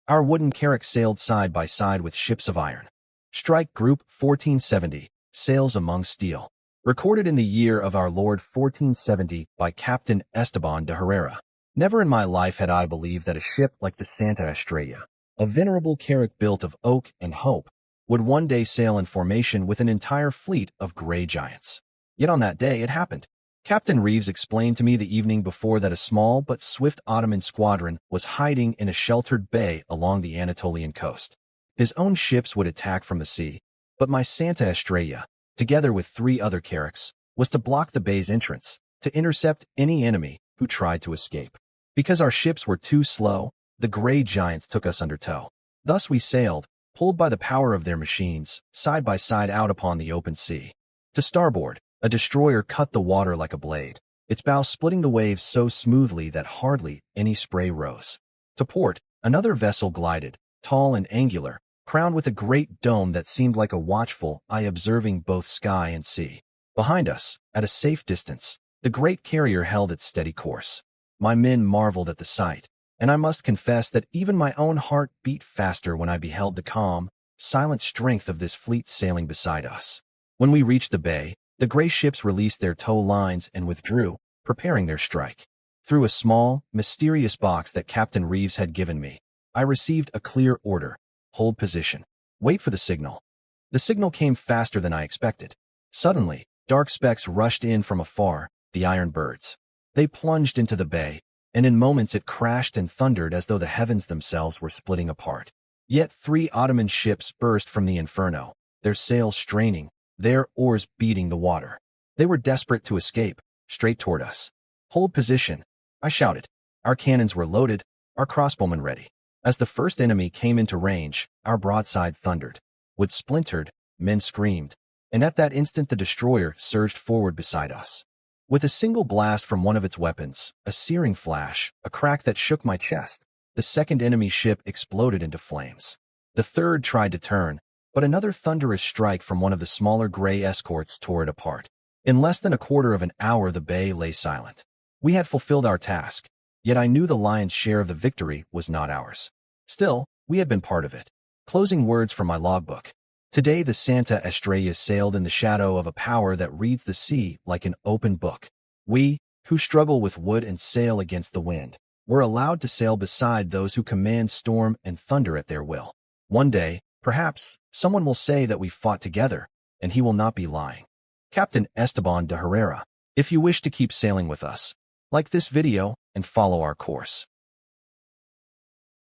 Our wooden carrack sailed side by side with ships of iron. Strike Group 1470, Sails Among Steel. Recorded in the year of our Lord 1470 by Captain Esteban de Herrera. Never in my life had I believed that a ship like the Santa Estrella, a venerable carrack built of oak and hope, would one day sail in formation with an entire fleet of gray giants. Yet on that day it happened. Captain Reeves explained to me the evening before that a small but swift Ottoman squadron was hiding in a sheltered bay along the Anatolian coast. His own ships would attack from the sea, but my Santa Estrella, together with 3 other carracks, was to block the bay's entrance, to intercept any enemy who tried to escape. Because our ships were too slow, the gray giants took us under tow. Thus we sailed, pulled by the power of their machines, side by side out upon the open sea. To starboard, a destroyer cut the water like a blade, its bow splitting the waves so smoothly that hardly any spray rose. To port, another vessel glided, tall and angular, crowned with a great dome that seemed like a watchful eye observing both sky and sea. Behind us, at a safe distance, the great carrier held its steady course. My men marveled at the sight, and I must confess that even my own heart beat faster when I beheld the calm, silent strength of this fleet sailing beside us. When we reached the bay, the gray ships released their tow lines and withdrew, preparing their strike. Through a small, mysterious box that Captain Reeves had given me, I received a clear order: hold position. Wait for the signal. The signal came faster than I expected. Suddenly, dark specks rushed in from afar, the iron birds. They plunged into the bay, and in moments it crashed and thundered as though the heavens themselves were splitting apart. Yet 3 Ottoman ships burst from the inferno, their sails straining, their oars beating the water. They were desperate to escape, straight toward us. Hold position, I shouted. Our cannons were loaded, our crossbowmen ready. As the first enemy came into range, our broadside thundered. Wood splintered, men screamed, and at that instant the destroyer surged forward beside us. With a single blast from one of its weapons, a searing flash, a crack that shook my chest, the second enemy ship exploded into flames. The third tried to turn, but another thunderous strike from one of the smaller gray escorts tore it apart. In less than a quarter of an hour the bay lay silent. We had fulfilled our task, yet I knew the lion's share of the victory was not ours. Still, we had been part of it. Closing words from my logbook. Today the Santa Estrella sailed in the shadow of a power that reads the sea like an open book. We, who struggle with wood and sail against the wind, were allowed to sail beside those who command storm and thunder at their will. One day, perhaps, someone will say that we fought together, and he will not be lying. Captain Esteban de Herrera. If you wish to keep sailing with us, like this video and follow our course.